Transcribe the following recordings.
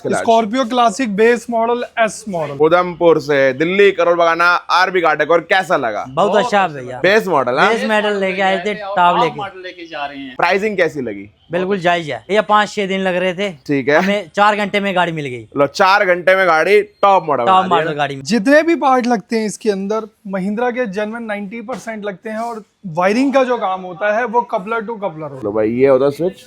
Scorpio classic base model S model Udhampur से दिल्ली करोड़ बगाना RB कार्टेक। और कैसा लगा? बहुत अच्छा भैया। बेस मॉडल बेस मॉडल लेके आए थे, टॉप लेके जा रहे हैं। प्राइसिंग कैसी लगी? बिल्कुल जायज है। ये 5-6 दिन लग रहे थे, ठीक है। हमें 4 घंटे में गाड़ी मिल गई। लो 4 घंटे में गाड़ी टॉप मॉडल गाड़ी में जितने भी पार्ट लगते हैं इसके अंदर महिंद्रा के जेन्युइन 90% लगते हैं। और वायरिंग का जो काम होता है वो कपलर टू कपलर होता है। लो भाई ये होता स्विच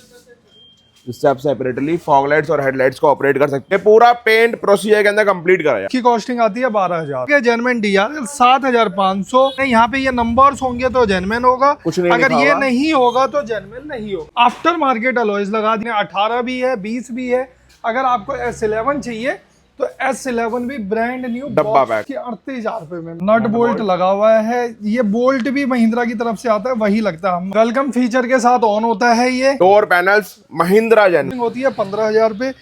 जिससे आप सेपरेटली फॉग लाइट्स और हेडलाइट्स को ऑपरेट कर सकते हैं। पूरा पेंट प्रोसीजर के अंदर कंप्लीट कराया। की कॉस्टिंग आती है 12,000 के जेन्युइन डीआरएल 7,500। यहाँ पे ये नंबर्स होंगे तो जेन्युइन होगा, कुछ नहीं अगर लिखा ये हुआ। नहीं होगा तो जेन्युइन नहीं होगा। आफ्टर मार्केट अलॉयज लगा दिए, 18 भी है, 20 भी है। अगर आपको S11 चाहिए तो S11 भी ब्रांड न्यू डब्बा पैक 38,000 रुपए में। नट बोल्ट लगा हुआ है, ये बोल्ट भी महिंद्रा की तरफ से आता है, वही लगता है। हम वेलकम फीचर के साथ ऑन होता है। ये डोर पैनल्स महिंद्रा जेन होती है 15,000 रुपए।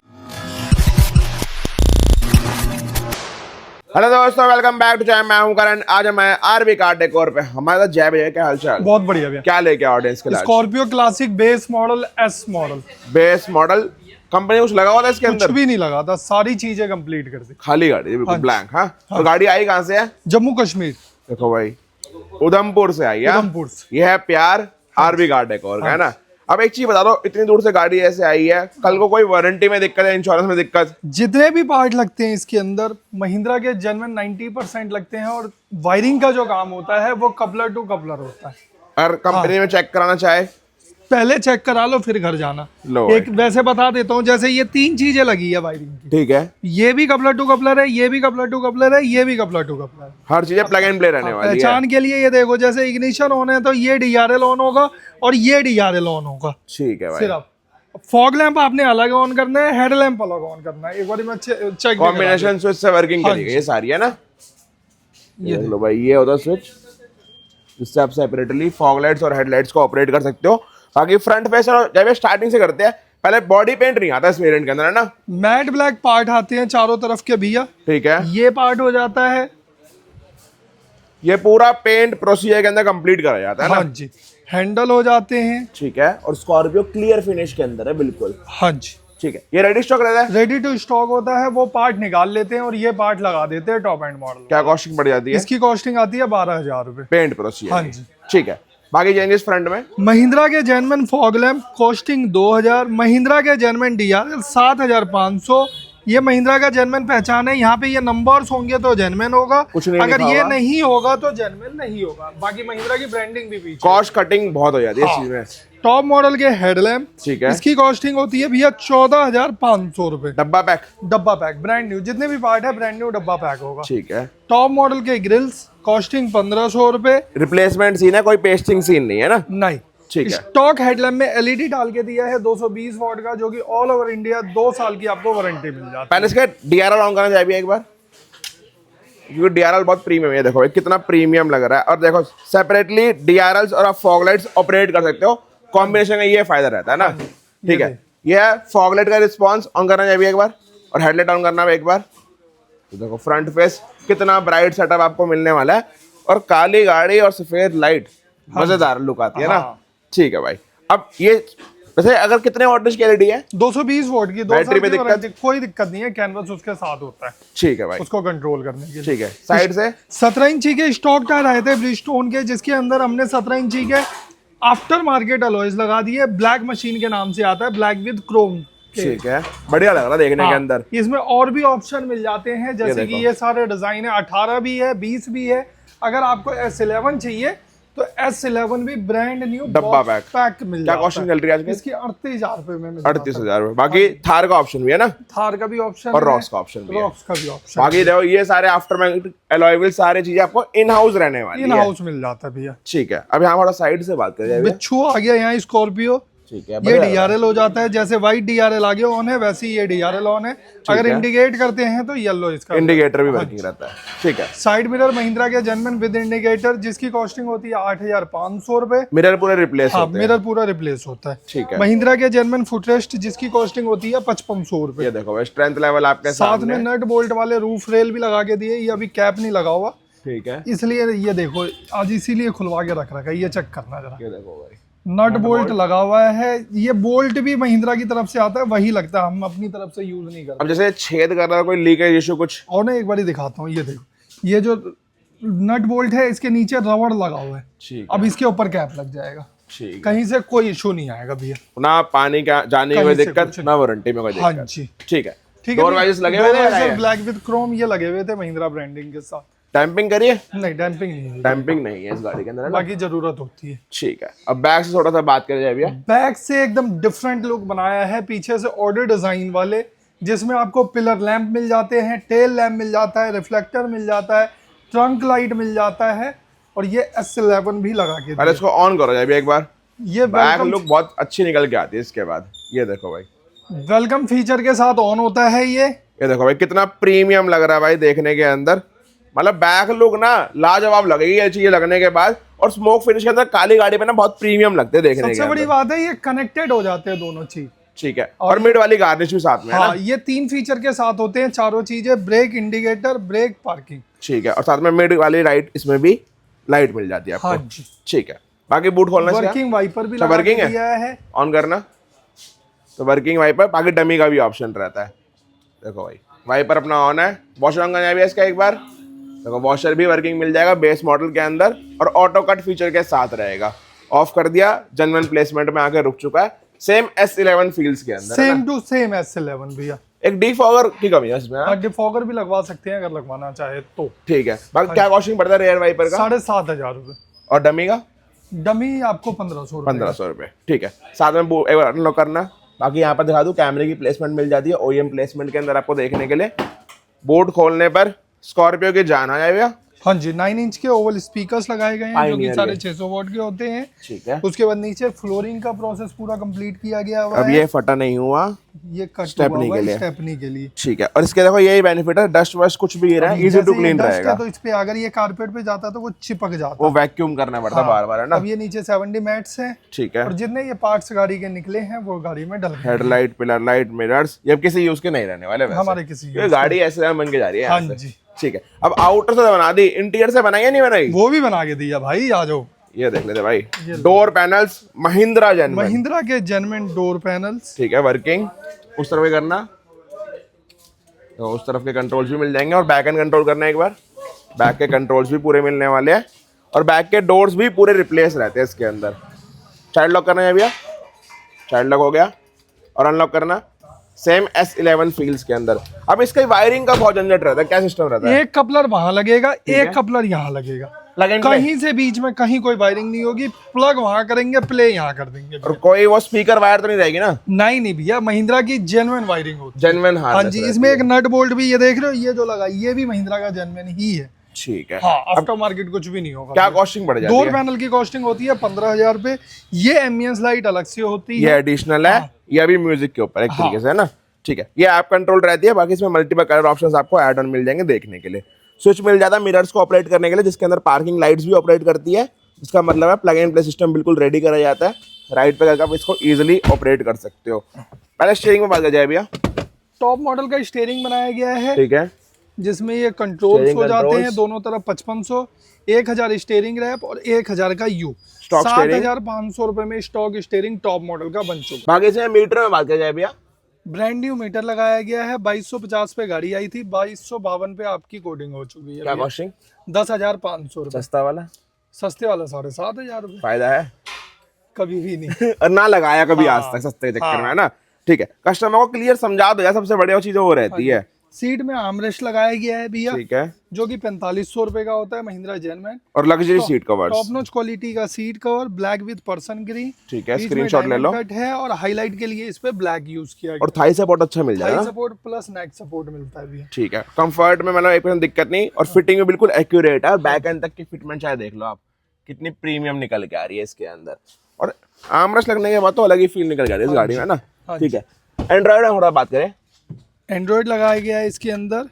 हेलो दोस्तों, वेलकम बैक टू चैनल। मैं हूं करण। आज मैं आरबी कार डेकोर पे। हमारे साथ जय भैया, क्या हालचाल? बहुत बढ़िया भैया। क्या लेके ऑडियंस के लिए? Scorpio classic base model S model. Base model company कुछ लगा हुआ था इसके अंदर? कुछ भी नहीं लगा था, सारी चीजें कंप्लीट कर दी। खाली गाड़ी बिल्कुल ब्लैंक। हाँ तो गाड़ी आई कहाँ से है? जम्मू कश्मीर। देखो भाई उधमपुर से आई है। उधमपुर से। ये है प्यार आरबी कार डेकोर का, है ना। अब एक चीज बता दो, इतनी दूर से गाड़ी ऐसे आई है, कल को कोई वारंटी में दिक्कत है, इंश्योरेंस में दिक्कत? जितने भी पार्ट लगते हैं इसके अंदर महिंद्रा के जेन्युइन 90% लगते हैं। और वायरिंग का जो काम होता है वो कपलर टू कपलर होता है। अगर कंपनी में चेक कराना चाहे पहले चेक करा लो फिर घर जाना। लो एक वैसे बता देता हूँ, जैसे ये 3 चीजें लगी है वायरिंग की, ठीक है। ये भी कपलर टू कपलर है, ये भी कपलर टू कपलर है, ये भी कपलर टू कपलर है। हर चीजें प्लग एंड प्ले रहने वाली है। पहचान के लिए ये देखो, जैसे इग्निशन ऑन है तो ये डीआरएल ऑन होगा और ये डीआरएल ऑन होगा। ठीक है भाई। सिर्फ फॉग लैंप आपने अलग ऑन करना है, हेड लैंप अलग ऑन करना है। एक बार मैं चेक कॉम्बिनेशन स्विच से वर्किंग करेगी ये सारी, है ना। ये लो भाई, ये होता स्विच जिससे आप सेपरेटली फॉग लाइट्स और हेडलाइट्स को ऑपरेट कर सकते हो। बाकी फ्रंट फेस जब स्टार्टिंग से करते हैं, पहले बॉडी पेंट नहीं आता इस वेरिएंट के अंदर, है ना। मैट ब्लैक पार्ट आते हैं चारों तरफ के भैया, ठीक है। ये पार्ट हो जाता है, ये पूरा पेंट प्रोसीजर के अंदर कंप्लीट करा जाता है ना। हाँ जी। हैंडल हो जाते हैं, ठीक है। और स्कॉर्पियो क्लियर फिनिश के अंदर है बिल्कुल। हाँ जी। ठीक है। ये रेडी स्टॉक रहता है? रेडी टू स्टॉक होता है, वो पार्ट निकाल लेते हैं और ये पार्ट लगा देते हैं टॉप एंड मॉडल। क्या कॉस्टिंग पड़ जाती है इसकी कॉस्टिंग आती है 12,000 रुपए पेंट प्रोसीजर? हाँ जी। ठीक है। बाकी चेंजेस फ्रंट में महिंद्रा के genuine fog lamp costing 2,000। Mahindra के जेन्युइन डीआरएल 7,500। ये महिंद्रा का जेन्युइन पहचान है, यहाँ पे ये नंबर्स होंगे तो जेन्युइन होगा, कुछ नहीं अगर लिखा ये हुआ। नहीं होगा तो जेन्युइन नहीं होगा। बाकी महिंद्रा की ब्रांडिंग भी पीछे। कॉस्ट कटिंग बहुत हो जाती है इस चीज में। टॉप मॉडल के हेडलैम्प, ठीक है। इसकी कॉस्टिंग होती है भैया 14,500 रुपए। डब्बा पैक? डब्बा पैक ब्रांड न्यू, जितने भी पार्ट है ब्रांड न्यू डब्बा पैक होगा। ठीक है। टॉप मॉडल के ग्रिल्स कॉस्टिंग 1,500 रुपए। रिप्लेसमेंट सीन है, कोई पेस्टिंग सीन नहीं है ना। नहीं। ठीक है। स्टॉक हेडलैम्प में एलईडी डाल के दिया है 220 वॉट का, जो कि ऑल ओवर इंडिया 2 साल की आपको वारंटी मिल जाती है। पहले इसका डीआरएल ऑन करना चाहिए एक बार, क्योंकि डीआरएल बहुत प्रीमियम है। देखो भाई कितना प्रीमियम लग रहा है। और देखो सेपरेटली डीआरएल्स और आप फॉग लाइट्स ऑपरेट कर सकते हो। कॉम्बिनेशन का ये फायदा रहता है ना। ठीक है। ये है फॉग लाइट का रिस्पॉन्स ऑन करना चाहिए एक बार, और हेडलाइट ऑन करना है एक बार। तो देखो फ्रंट फेस कितना ब्राइट सेटअप आपको मिलने वाला है। और काली गाड़ी और सफेद लाइट, मजेदार लुक आती है ना। ठीक है भाई। अब ये वैसे अगर कितने वॉटेज की एलईडी है? 220 वोल्ट की, 2 बैटरी साल में की दिक्कत? वारंटी, कोई दिक्कत नहीं है। कैनवस उसके साथ होता है, ठीक है भाई, उसको कंट्रोल करने के लिए। ठीक है। साइड से 17 इंची के स्टॉक टायर आए थे ब्रिजस्टोन के, जिसके अंदर हमने 17 इंची के आफ्टर मार्केट अलॉयज लगा दिए। ब्लैक मशीन के नाम से आता है, ब्लैक विद क्रोम। ठीक है। बढ़िया लग रहा है देखने के अंदर। इसमें और भी ऑप्शन मिल जाते हैं, जैसे कि ये सारे डिजाइन है। 18 भी है, 20 भी है। अगर आपको S11 चाहिए तो S11 भी ब्रांड न्यू डब्बा पैक मिल क्या जाता कॉस्टिंग चल रही है आज है। इसकी 38,000 रुपए में मिल जाता है। 38,000 रुपए। बाकी थार का ऑप्शन भी है ना, थार का भी ऑप्शन और है, रॉक्स का ऑप्शन भी है। रॉक्स का भी ऑप्शन। बाकी देखो ये सारे आफ्टर मार्केट अलॉय व्हील सारी चीजें आपको इन हाउस रहने वाली इन है। हाउस मिल जाता है भैया। ठीक है। अब यहाँ थोड़ा साइड से बात करें। बिच्छू आ गया यहाँ स्कॉर्पियो। ठीक है। ये डीआरएल हो जाता है, जैसे व्हाइट डीआरएल आगे ऑन है वैसे ही ये डीआरएल ऑन है। अगर इंडिकेट करते हैं तो येलो इसका इंडिकेटर भी वर्किंग रहता है। ठीक है। साइड मिरर महिंद्रा के जेन्युइन विद इंडिकेटर, जिसकी कॉस्टिंग होती है 8,500 रुपए। मिरर पूरे रिप्लेस हाँ, होते हैं। मिरर पूरा रिप्लेस होता है। ठीक है। महिंद्रा के जेन्युइन फुटरेस्ट, जिसकी कॉस्टिंग होती है 5,500 रुपए। ये देखो स्ट्रेंथ लेवल आपके साथ में नट बोल्ट वाले रूफ रेल भी लगा के दिए। ये अभी कैप नहीं लगा हुआ, ठीक है। इसलिए ये देखो आज इसीलिए खुलवा के रख रखा है। ये चेक करना जरा, ये देखो भाई नट बोल्ट लगा हुआ है, ये बोल्ट भी महिंद्रा की तरफ से आता है, वही लगता है, हम अपनी तरफ से यूज नहीं करते। अब जैसे छेद कर रहा है, कोई लीकेज इशू कुछ? और ना एक बार दिखाता हूँ, ये देखो, ये जो नट बोल्ट है इसके नीचे रबड़ लगा हुआ है, ठीक अब इसके ऊपर कैप लग जाएगा, ठीक है। कहीं से कोई इशू नहीं आएगा भैया, ना पानी का जाने की कहीं कोई से दिक्कत, कुछ ना वारंटी में कोई हाँ दिक्कत। जी, ठीक है। ठीक डोर वाइजर्स लगे हुए थे? ब्लैक विद क्रोम ये लगे हुए थे महिंद्रा ब्रांडिंग के साथ। डैम्पिंग करिए? नहीं डैम्पिंग नहीं है, डैम्पिंग नहीं है इस गाड़ी के अंदर, है ना? बाकी जरूरत होती है। ठीक है। अब बैक से थोड़ा सा बात करें जाए भैया। बैक से एकदम डिफरेंट लुक बनाया है, पीछे से ऑर्डर डिजाइन वाले, जिसमें आपको पिलर लैंप मिल जाते हैं, टेल लैंप मिल जाता है, रिफ्लेक्टर मिल जाता है, ट्रंक लाइट मिल जाता है, और ये S11 भी लगा के पहले इसको ऑन करो जाए एक बार। ये बैक लुक बहुत अच्छी निकल के आती है इसके बाद। ये देखो भाई, वेलकम फीचर के साथ ऑन होता है ये देखो भाई कितना प्रीमियम लग रहा है भाई देखने के अंदर। मतलब बैक लुक ना लाजवाब लगेगी ये चीज लगने के बाद, और स्मोक फिनिश के अंदर काली गाड़ी पे ना बहुत प्रीमियम लगते हैं देखने के सबसे बड़ी अंदर। बात है ये कनेक्टेड हो जाते हैं दोनों चीज। ठीक है। और मिड वाली गार्निश भी साथ में है हाँ, ना? ये 3 फीचर के साथ होते हैं, चारों चीजें, ब्रेक, इंडिकेटर, ब्रेक, पार्किंग। ठीक है। और साथ में मिड वाली लाइट, इसमें भी लाइट मिल जाती है आपको। हाँ जी। ठीक है। बाकी बूट खोलना वर्किंग वाइपर भी अच्छा, लगा वर्किंग है? दिया है। ऑन करना तो वर्किंग वाइपर, बाकी डमी का भी ऑप्शन रहता है। देखो भाई वाइपर अपना ऑन है। वॉशर ऑन करना है इसका एक बार। देखो वॉशर भी वर्किंग मिल जाएगा बेस मॉडल के अंदर, और ऑटो कट फीचर के साथ रहेगा। ऑफ कर दिया, जेन्युइन प्लेसमेंट में आके रुक चुका है। सेम S11 फील्स के अंदर, सेम टू सेम S11 भैया। एक डिफॉगर की कमी है इसमें। हाँ? डिफॉगर भी लगवा सकते हैं अगर लगवाना चाहे तो। ठीक है। बाकी क्या कॉस्टिंग पड़ता है रेयर वाइपर का? 7,500 रुपए। और डमी का? डमी आपको 1500 रुपए। 1500 रुपए। ठीक है। साथ में एक बार अनलॉक करना। बाकी यहाँ पर दिखा दूँ, कैमरे की प्लेसमेंट मिल जाती है OEM प्लेसमेंट के अंदर आपको देखने के लिए। बोर्ड खोलने पर स्कॉर्पियो की जान आ जाएगा। हाँ जी, 9 इंच के ओवल स्पीकर्स लगाए गए हैं जो कि Pioneer 650 वॉट के होते हैं। ठीक है। उसके बाद नीचे फ्लोरिंग का प्रोसेस पूरा कंप्लीट किया गया हुआ अब है। ये फटा नहीं हुआ, ये कट स्टेपनी के लिए। स्टेपनी के लिए। ठीक है। और इसके देखो यही बेनिफिट है, डस्ट वस्ट कुछ भी गिरा है इजी जैसे टू ये क्लीन dust रहेगा। है तो इस पे अगर ये कारपेट पे जाता है तो वो चिपक जाता वो है। वैक्यूम करना पड़ता है बार बार, है ना? अब ये नीचे 70 मैट्स हैं, ठीक है। और जितने ये पार्ट्स गाड़ी के निकले हैं वो गाड़ी में डल गए। हेडलाइट, पिलर लाइट, मिरर्स, ये अब किसी यूज के नहीं रहने वाले वैसे। हमारे किसी ये गाड़ी ऐसे बन के जा रही है हाँ यहाँ से। जी। ठीक है। अब आउटर से बना दी, इंटीरियर से बनाई या नहीं बनाई? वो भी बना के दिया भाई, आ जाओ। ये देख लेते भाई, door panels Mahindra genuine. Mahindra के जेन्युइन डोर पैनल्स। ठीक है। वर्किंग उस तरफ ही करना, तो उस तरफ के कंट्रोल्स भी मिल जाएंगे। और बैक एंड कंट्रोल करना एक बार, बैक के कंट्रोल्स भी पूरे मिलने वाले हैं। और बैक के डोर्स भी पूरे रिप्लेस रहते हैं इसके अंदर। चाइल्ड लॉक करना है भैया, चाइल्ड लॉक हो गया। और अनलॉक करना, सेम S11 फील्स के अंदर। अब इसका वायरिंग का बहुत झंझट रहता है, क्या सिस्टम रहता है? एक कपलर वहां लगेगा, एक कपलर यहाँ लगेगा, प्लग एंड प्ले। कहीं से बीच में कहीं कोई वायरिंग नहीं होगी। प्लग वहां करेंगे, प्ले यहाँ कर देंगे। और कोई वो स्पीकर वायर तो नहीं रहेगी ना? नहीं भैया, महिंद्रा की जेन्युइन वायरिंग होती है। जेन्युइन हाँ जी, इसमें एक नट बोल्ट भी ये देख रहे हो, ये जो लगा ये भी महिंद्रा का जेन्युइन ही है। ठीक है। हाँ, आफ्टर मार्केट कुछ भी नहीं होगा। क्या कॉस्टिंग पड़ जाती डोर है? पैनल की कॉस्टिंग होती है 15,000 रुपए। ये एम्बियंस लाइट अलग से होती ये है। एडिशनल है, ये भी म्यूजिक के ऊपर एक तरीके से, है ना? ठीक है। ये ऐप कंट्रोल रहती है। बाकी इसमें मल्टीपल कलर ऑप्शंस आपको ऐड ऑन मिल जाएंगे देखने के लिए। स्विच मिल जाता है मिरर्स को ऑपरेट करने के लिए, जिसके अंदर पार्किंग लाइट्स भी ऑपरेट करती है। इसका मतलब है प्लग एंड प्ले सिस्टम बिल्कुल रेडी करा जाता है। राइट पे करके आप इसको इजीली ऑपरेट कर सकते हो। पहले स्टीयरिंग में बात कर जाए भैया। टॉप मॉडल का स्टीयरिंग बनाया गया है, ठीक है। जिसमें ये कंट्रोल्स Steering हो जाते controls। हैं दोनों तरफ 5500, 1000 स्टीयरिंग रैप और 1000 का यू। Stock steering। 7,500 रुपए में स्टॉक स्टीयरिंग टॉप मॉडल का बन चुका। बाकी इसमें मीटर में बात कर जाए भैया। ब्रांड न्यू मीटर लगाया गया है। 2250 पे गाड़ी आई थी, 2252 पे आपकी कोडिंग हो चुकी क्या है। कॉस्टिंग? 10,500 रुपए। सस्ता वाला? सस्ते वाला 7,500 रुपए। फायदा है? कभी भी नहीं। और ना लगाया कभी आज हाँ। तक सस्ते के चक्कर में, है ना? ठीक है। कस्टमर को क्लियर समझा दो यार, सबसे बढ़िया चीज वो रहती है। सीट में आर्मरेस्ट लगाया गया है भैया, ठीक है। जो कि 4500 रुपए का होता है महिंद्रा जेन्युइन। और luxury seat covers. Top notch quality का seat cover, black with person green. ठीक है। बीच में स्क्रीनशॉट ले लो। डायमंड कट है, और हाईलाइट के लिए इस पे ब्लैक यूज किया और गया थाई सपोर्ट अच्छा मिल है। जाएगा। हाई सपोर्ट प्लस नेक सपोर्ट मिलता है भैया। ठीक है। कंफर्ट में मतलब एक परसेंट दिक्कत नहीं, और फिटिंग में बिल्कुल एक्यूरेट है। और बैक एंड तक की फिटमेंट चाहे देख लो आप, कितनी प्रीमियम निकल के आ रही है इसके अंदर। और आर्मरेस्ट लगने के बाद तो अलग ही फील निकल जा रही है इस गाड़ी में, ना? ठीक है। एंड्रॉइड में थोड़ा बात करें। एंड्रॉइड लगाया गया है इसके अंदर।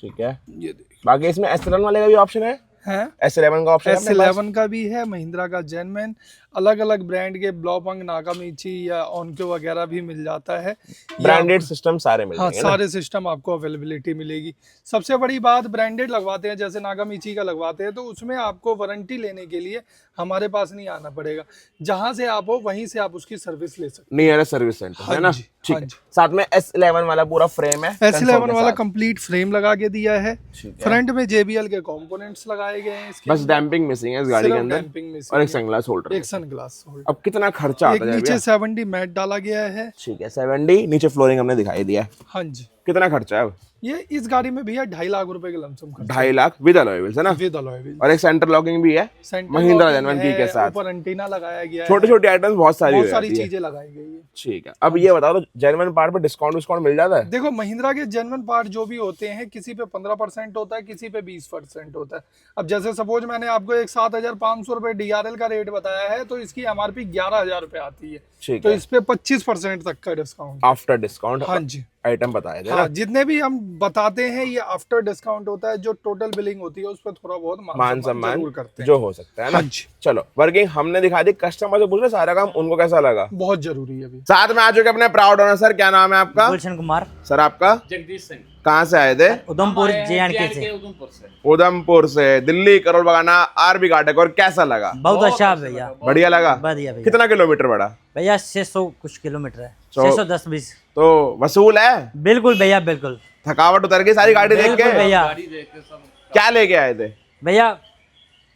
ठीक है। ये देखिए, बाकी इसमें S11 वाले का भी ऑप्शन है। है। S11 का ऑप्शन है अपने पास? S11 का भी है, महिंद्रा का जेनमैन, अलग अलग ब्रांड के ब्लॉपंग, नाकामिची या ऑनक्यो वगैरह भी मिल जाता है। ये ब्रांडेड सिस्टम सारे मिल हाँ, जाएंगे ना? सारे सिस्टम आपको अवेलेबिलिटी मिलेगी। सबसे बड़ी बात, ब्रांडेड लगवाते हैं जैसे नागामिची का लगवाते हैं तो उसमें आपको वारंटी लेने के लिए हमारे पास नहीं आना पड़ेगा, जहां से आप हो वहीं से आप उसकी सर्विस ले सकते नियरेस्ट सर्विस सेंटर है ना? जी, ठीक हाँ है। जी। साथ में S11 वाला पूरा फ्रेम है, हैं। console S11 के वाला साथ। कंप्लीट फ्रेम लगा के दिया है। ठीक है। फ्रंट में JBL के कंपोनेंट्स लगाए गए हैं इसके बस डैम्पिंग मिसिंग है इस गाड़ी के सिर्फ अंदर, डैम्पिंग मिसिंग और एक है। Sunglass holder. एक सनग्लास होल्डर, अब कितना खर्चा एक आता है नीचे भैया? 70 मैट डाला गया है। ठीक है, 70 नीचे फ्लोरिंग हमने दिखाई दिया है। हाँ जी, कितना खर्चा है अब? ये इस गाड़ी में भैया 2.5 लाख रुपए के लमसम खर्चा 2.5 लाख विद अलॉय व्हील्स है ना? With alloy wheel. और एक सेंटर लॉकिंग भी है सेंटर महिंद्रा लॉकिंग जेनवन है, की के साथ। ऊपर एंटीना लगाया गया है, छोटी छोटी आइटम्स बहुत सारी बहुत हो सारी जाती है। चीजें लगाई गई है। ठीक है, अब ये बताओ तो जेन्युइन पार्ट पे डिस्काउंट मिल जाता है? देखो, महिंद्रा के जेन्युइन पार्ट जो भी होते हैं, किसी पे 15% होता है, किसी पे 20% होता है। अब जैसे सपोज मैंने आपको एक 7,500 रुपए DRL का रेट बताया है, तो इसकी MRP 11,000 रुपए आती है। ठीक तो है, इस पे 25% तक का डिस्काउंट। आफ्टर डिस्काउंट हाँ जी, आइटम बताए थे हाँ, ना? जितने भी हम बताते हैं ये आफ्टर डिस्काउंट होता है। जो टोटल बिलिंग होती है उस पर थोड़ा बहुत मान सम्मान सम्मान जरूर करते हैं। जो हो सकता है ना? हाँ जी, चलो, वर्किंग हमने दिखा दी, कस्टमर से पूछ रहे सारा काम उनको कैसा लगा। बहुत जरूरी है अभी। साथ में आ चुके अपने प्राउड ओनर सर, क्या नाम है आपका? गुलशन कुमार, सर आपका? जगदीश सिंह, कहाँ से आए थे? उधमपुर हमारे JNK से। उधमपुर से। उधमपुर से दिल्ली करोल बगाना आरबी घाटे, और कैसा लगा? बहुत अच्छा है भैया, बढ़िया लगा? बढ़िया भैया। कितना किलोमीटर बढ़ा? भैया 600 कुछ किलोमीटर है, तो- 610-20। तो वसूल है? बिल्कुल भैया, बिल्कुल थकावट उतर गई सारी गाड़ी देख बिल्कुल के? भैया। गाड़ी देख के सब क्या लेके आए थे? भैया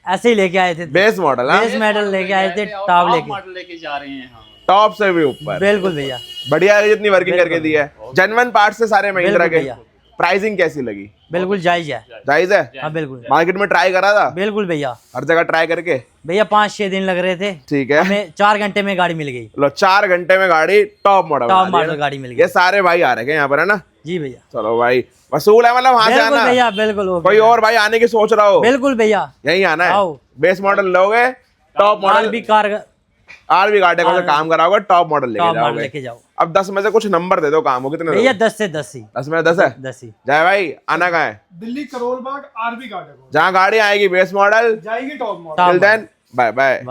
ऐसे ही लेके आए थे, बेस मॉडल? हाँ, बेस मेडल लेके आए थे, और टॉप टॉप लेके। मॉडल लेके जा रहे हैं। हाँ, टॉप से भी ऊपर। बिल्कुल भैया, बढ़िया है, जितनी वर्किंग बिल्कुल। करके दी है। जेन्युइन पार्ट से सारे महिंद्रा बिल्कुल के। भैया। प्राइसिंग कैसी लगी? बिल्कुल जायज है। जायज है? हाँ बिल्कुल, मार्केट में ट्राई करा था? बिल्कुल भैया। हर जगह ट्राई करके? भैया 5-6 दिन लग रहे थे, ठीक है, हमें 4 घंटे में गाड़ी मिल गई। लो 4 घंटे में गाड़ी टॉप मॉडल टॉप बना दी है मॉडल ना? गाड़ी मिल ये गई। सारे भाई आ रहे हैं यहाँ पर है ना? जी भैया, चलो भाई, वसूल है मतलब वहां से बिल्कुल आना? भैया, बिल्कुल वो कोई और भाई आने की सोच रहा हो? बिल्कुल भैया। यही आना है? आओ। बेस मॉडल लोगे, टॉप और मॉडल भी कार आरबी घाटे को काम कराओगे, टॉप मॉडल लेके टॉप मॉडल जाओगे। लेके जाओ अब 10 में से कुछ नंबर दे दो, काम हो कितने? भैया 10 से 10 ही, 10 में 10 है? 10 ही। जय भाई, आना कहाँ है? दिल्ली करोल बाग आरबी घाटे को जहाँ गाड़ी आएगी बेस मॉडल, जाएगी top model. Top till then bye bye.